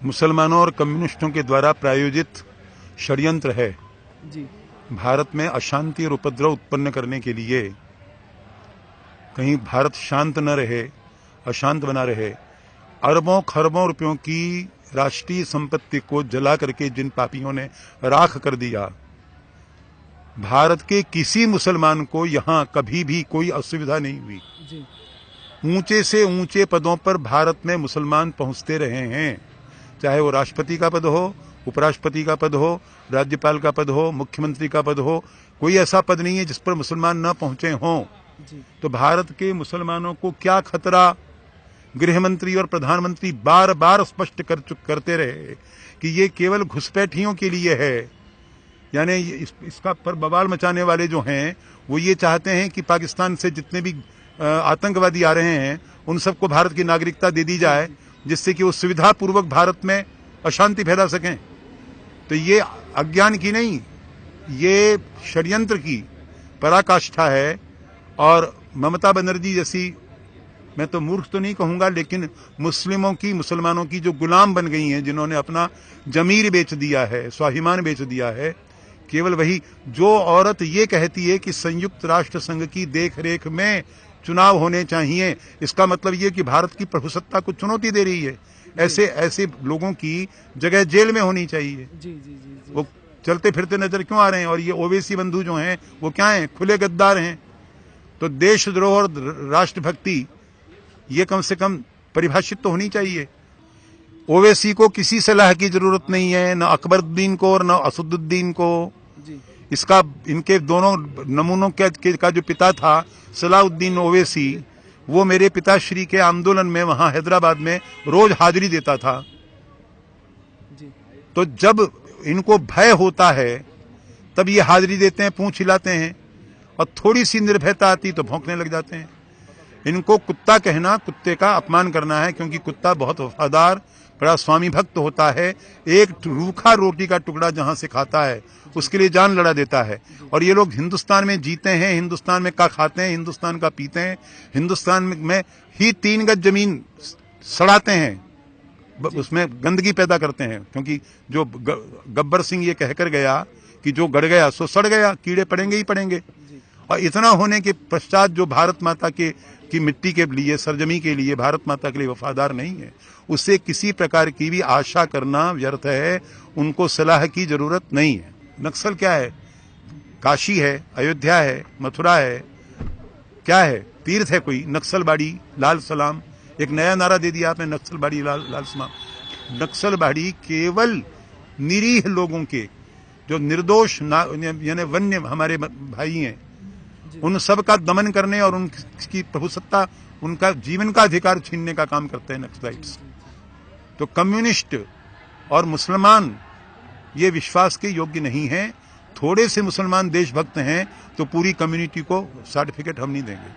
मुसलमानों और कम्युनिस्टों के द्वारा प्रायोजित षड्यंत्र है जी। भारत में अशांति और उपद्रव उत्पन्न करने के लिए। कहीं भारत शांत न रहे, अशांत बना रहे। अरबों खरबों रुपयों की राष्ट्रीय संपत्ति को जला करके जिन पापियों ने राख कर दिया, भारत के किसी मुसलमान को यहां कभी भी कोई असुविधा नहीं हुई जी। ऊंचे से ऊंचे पदों पर भारत में मुसलमान पहुंचते रहे हैं, चाहे वो राष्ट्रपति का पद हो, उपराष्ट्रपति का पद हो, राज्यपाल का पद हो, मुख्यमंत्री का पद हो। कोई ऐसा पद नहीं है जिस पर मुसलमान न पहुंचे हों। तो भारत के मुसलमानों को क्या खतरा? गृह मंत्री और प्रधानमंत्री बार बार स्पष्ट करते रहे कि ये केवल घुसपैठियों के लिए है। यानी इसका पर बवाल मचाने वाले जो हैं वो ये चाहते हैं कि पाकिस्तान से जितने भी आतंकवादी आ रहे हैं उन सबको भारत की नागरिकता दे दी जाए, जिससे कि वो सुविधा पूर्वक भारत में अशांति फैला सकें। तो ये अज्ञान की नहीं, ये षड्यंत्र की पराकाष्ठा है। और ममता बनर्जी जैसी, मैं तो मूर्ख तो नहीं कहूंगा, लेकिन मुसलमानों की जो गुलाम बन गई हैं, जिन्होंने अपना जमीर बेच दिया है, स्वाभिमान बेच दिया है, केवल वही जो औरत ये कहती है कि संयुक्त राष्ट्र संघ की देखरेख में चुनाव होने चाहिए, इसका मतलब ये कि भारत की प्रभुसत्ता को चुनौती दे रही है। ऐसे लोगों की जगह जेल में होनी चाहिए। जी। वो चलते फिरते नजर क्यों आ रहे हैं? और ये ओवैसी बंधु जो हैं वो क्या हैं? खुले गद्दार हैं। तो देशद्रोह और राष्ट्रभक्ति ये कम से कम परिभाषित तो होनी चाहिए। ओवैसी को किसी सलाह की जरूरत नहीं है, न अकबरुद्दीन को और न असदुद्दीन को। इसका इनके दोनों नमूनों का जो पिता था सलाउद्दीन ओवैसी, वो मेरे पिताश्री के आंदोलन में वहां हैदराबाद में रोज हाजिरी देता था। तो जब इनको भय होता है तब ये हाजिरी देते हैं, पूंछ हिलाते हैं, और थोड़ी सी निर्भयता आती तो भौंकने लग जाते हैं। इनको कुत्ता कहना कुत्ते का अपमान करना है, क्योंकि कुत्ता बहुत वफादार, बड़ा स्वामी भक्त होता है। एक रूखा रोटी का टुकड़ा जहां से खाता है उसके लिए जान लड़ा देता है। और ये लोग हिंदुस्तान में जीते हैं, हिंदुस्तान में का खाते हैं, हिंदुस्तान का पीते हैं, हिंदुस्तान में ही 3 गज जमीन सड़ाते हैं, उसमें गंदगी पैदा करते हैं। क्योंकि जो गब्बर सिंह ये कहकर गया कि जो गड़ गया सो सड़ गया, कीड़े पड़ेंगे ही पड़ेंगे। और इतना होने के पश्चात जो भारत माता की मिट्टी के लिए, सरजमी के लिए, भारत माता के लिए वफादार नहीं है, उससे किसी प्रकार की भी आशा करना व्यर्थ है। उनको सलाह की जरूरत नहीं है। नक्सल क्या है? काशी है, अयोध्या है, मथुरा है, क्या है? तीर्थ है कोई? नक्सलबाड़ी लाल सलाम, एक नया नारा दे दिया आपने, नक्सलबाड़ी लाल सलाम। नक्सलबाड़ी केवल निरीह लोगों के, जो निर्दोष यानी वन्य हमारे भाई हैं, उन सब का दमन करने और उनकी प्रभुसत्ता, उनका जीवन का अधिकार छीनने का काम करते हैं नक्सलाइट्स। तो कम्युनिस्ट और मुसलमान ये विश्वास के योग्य नहीं हैं। थोड़े से मुसलमान देशभक्त हैं तो पूरी कम्युनिटी को सर्टिफिकेट हम नहीं देंगे।